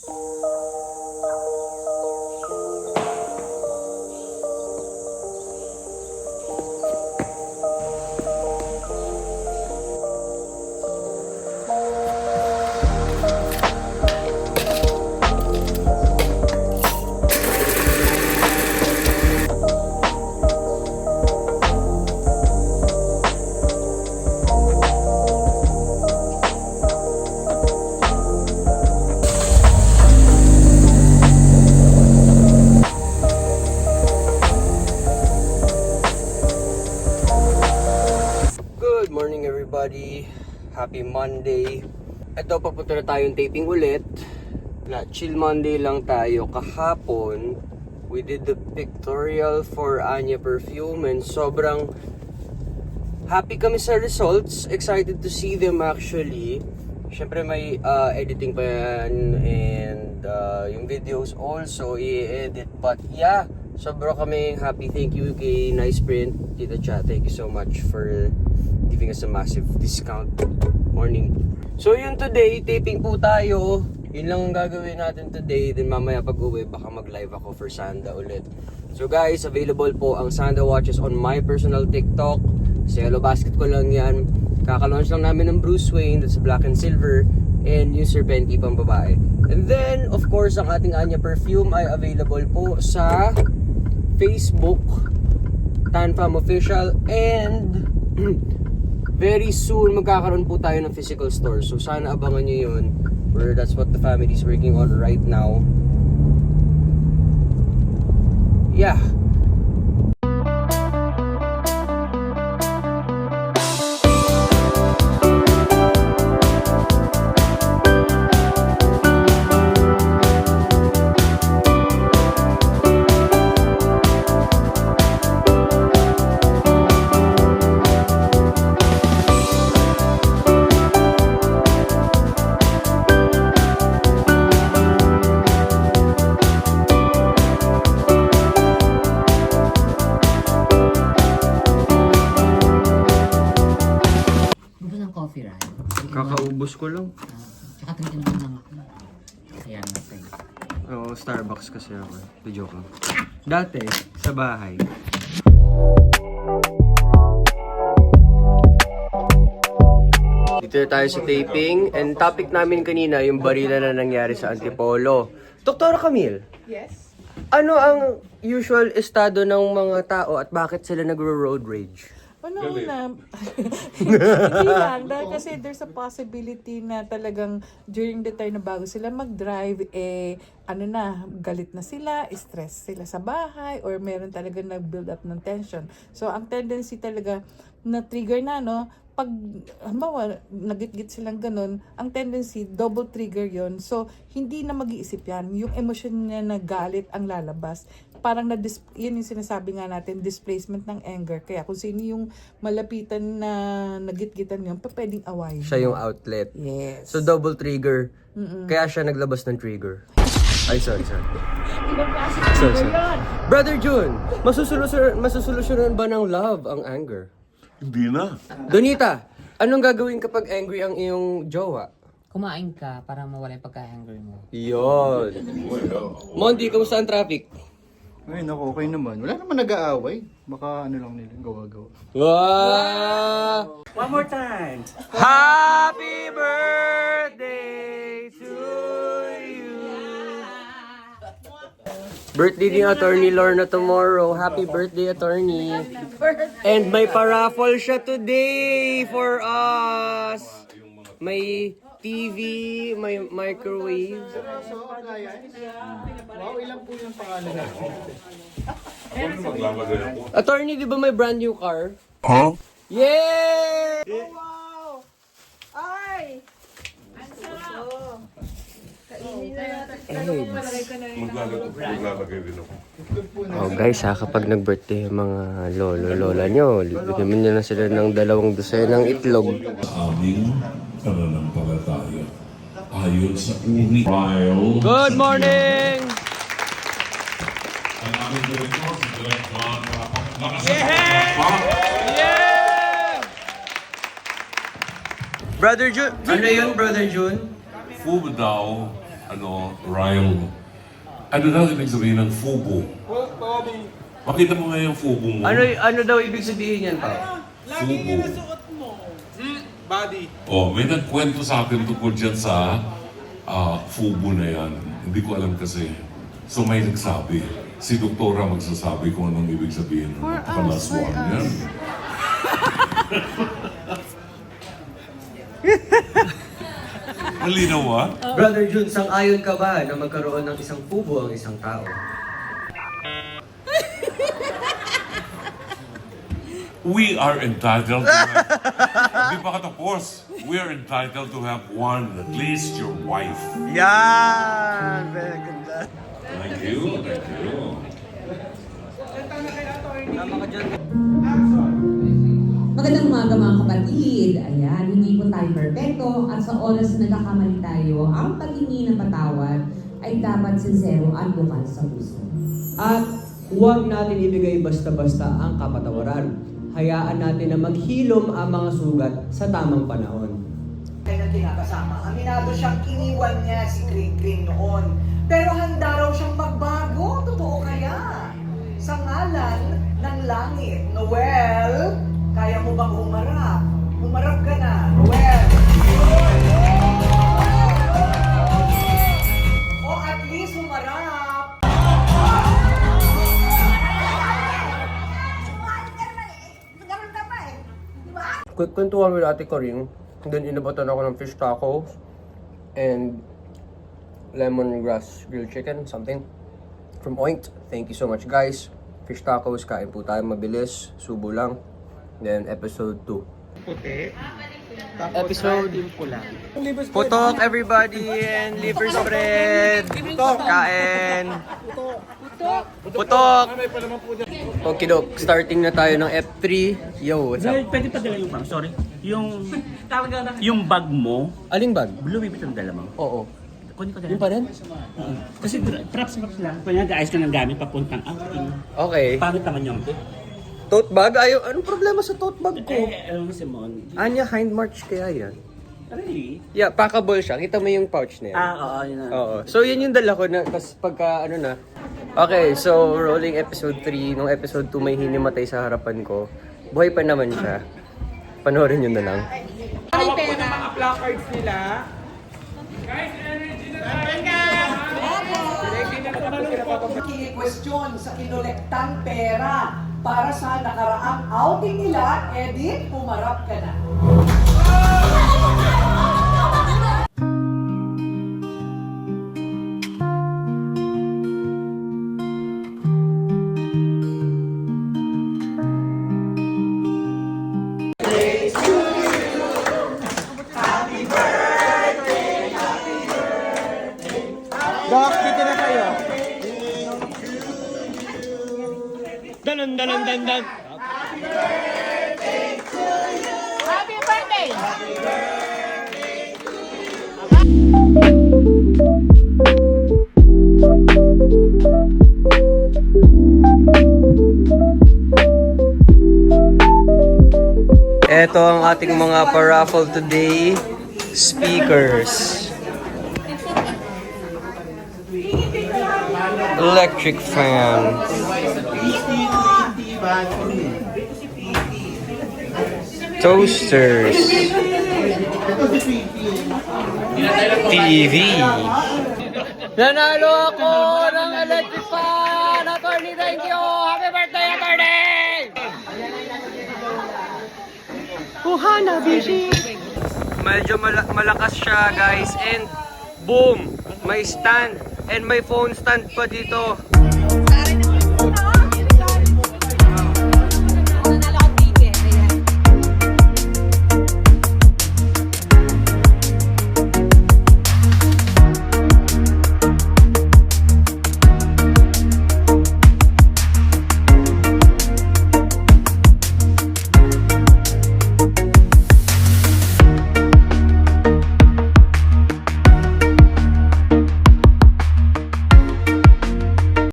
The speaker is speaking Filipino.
Good morning everybody. Happy Monday. Ito, papunta na tayong taping ulit. Chill Monday lang tayo. Kahapon, we did the pictorial for Anya Perfume and sobrang happy kami sa results. Excited to see them actually. Siyempre may editing pa yan and yung videos also i-edit. But yeah, sobrang kami happy. Thank you kay Nice Print, Tita Cha. Thank you so much for giving us a massive discount. Morning. So yun, today, taping po tayo. Yun lang ang gagawin natin today. Then mamaya pag uwi, baka mag-live ako for Sanda ulit. So guys, available po ang Sanda watches on my personal TikTok. Sa Yellow Basket ko lang yan. Kaka-launch lang namin ng Bruce Wayne, that's black and silver. And yung Serpenti pang babae. And then, of course, ang ating Anya Perfume ay available po sa Facebook, Tanfam Official, and very soon magkakaroon po tayo ng physical store. So sana abangan nyo yun. Where that's what the family is working on right now. Yeah. Kakaubos ko lang. Tsaka tingin naman lang ako. Kaya natin. Oo, Starbucks kasi ako. Joke lang. Dati, sa bahay. Dito na tayo sa taping. And topic namin kanina, yung barila na nangyari sa Antipolo. Dr. Camille. Yes. Ano ang usual estado ng mga tao at bakit sila nagro-road rage? Una, hindi lang. Dahil kasi there's a possibility na talagang during the time na bago sila mag-drive, galit na sila, stress sila sa bahay, or meron talaga nag-build up ng tension. So, ang tendency talaga na trigger na, pag, halimbawa, nagit-git silang ganun, ang tendency, double trigger yon. So, hindi na mag-iisip yan. Yung emosyon niya na galit ang lalabas. Parang yun yung sinasabi nga natin, displacement ng anger. Kaya kung sino yung malapitan na nagit-gitan yun, pwedeng awayin. Siya yung outlet. Yes. So, double trigger. Kaya siya naglabas ng trigger. Ay, sorry. Sorry. Brother Jun, masusolusyonan ba ng love ang anger? Hindi na. Donita, anong gagawin kapag angry ang iyong jowa? Kumain ka para mawala yung pagka-hungry mo. Yun. Monty, kamusta ang traffic? Ay, naku, okay naman. Wala naman nag-aaway. Baka ano lang nila, gawa-gawa. Wow! One more time. Happy birthday to you! Birthday ni Attorney Lorna tomorrow. Happy birthday, Attorney. And may paraffle siya today for us. May TV, may microwave. So, appliance. Wow, ilang po yung pangalan natin? Maglalagay ako. Attorney, di ba may brand new car? Huh? Yay! Wow! Ay! Ang sarap! Kainin na natin. Maglalagay din ako. Oh guys kapag nag-birthday yung mga lolo-lola nyo, bigyan nyo na sila ng 2 dosenang itlog. Aming pananampalataya ayon sa uni trial. Good morning! Ang aming director, si Direk Juan Rapang. Yeah! Brother Jun, ano yun, Brother Jun? Food daw, Ryle. Ano daw ibig sabihin ng FUBU? Makita mo nga yung FUBU mo. Ano daw ibig sabihin yan, pa? FUBU. Oh, may nagkwento sa akin tungkol dyan sa FUBU na yan. Hindi ko alam kasi. So may nagsabi. Si doktora magsasabi kung anong ibig sabihin. Napakalaswang yan. Malinaw ah? Brother Jun, sang-ayon ka ba na magkaroon ng isang FUBU ang isang tao? We are entitled to have... Hindi pa katapos. We are entitled to have one, at least your wife. Yan! Very ganda. Thank you, thank you. Tama ka dyan. Magandang umaga mga kapatid. Ayan, hindi po tayo perfecto at sa oras na nagkakamali tayo, ang paghingi ng patawad ay dapat sincero at bukal sa puso. At huwag natin ibigay basta-basta ang kapatawaran. Hayaan natin na maghilom ang mga sugat sa tamang panahon. Kaya kinakasama. Aminado siyang iniwan niya si Kring noon. Pero handa raw siyang magbago. Totoo kaya? Sa ngalan ng langit. Noel, kaya mo bang humarap? Humarap ka na, Noel. O at least humarap. Kwentuhan with Ate Coring, then inabatan ako ng fish tacos and lemongrass grilled chicken, something from Oint. Thank you so much guys. Fish tacos, kain po tayo mabilis, subo lang. Then episode 2. Episode Putok everybody and liver spread. Kain. Putok. Okay dok, starting na tayo ng F3. Yo, what's up? Pwede pa dala yung bag, sorry. Yung bag mo, Aling bag? blue bibit ang dala mo. Oo. Kunin ko dala. Yung pa rin? Kasi props lang. Kanya ayos ka ng gamit papuntang outing. Okay. Pangit naman yung Tote bag? Ayaw, anong problema sa tote bag ko? alam mo si Mon. Anya hind march kaya yan? Really? Yeah, packable siya. Kita mo yung pouch na yan. Oo, yun na. Oo. So, yun yung dala ko na, tas pagka, ano na. Okay, so, rolling episode 3. Nung episode 2, may hinimatay sa harapan ko. Buhay pa naman siya. Panoorin nyo na lang. Kini-question sa kinolektang pera para sa nakaraang outing nila, Edith, humarap ka na. Ito ang ating mga pa-raffle today. Speakers. Electric fan. Toasters. TV. Nanalo ako ng electric fan! Attorney, thank you! Happy birthday, attorney! Uhana, bishi! Medyo malakas siya, guys. And boom! May stand. And may phone stand pa dito.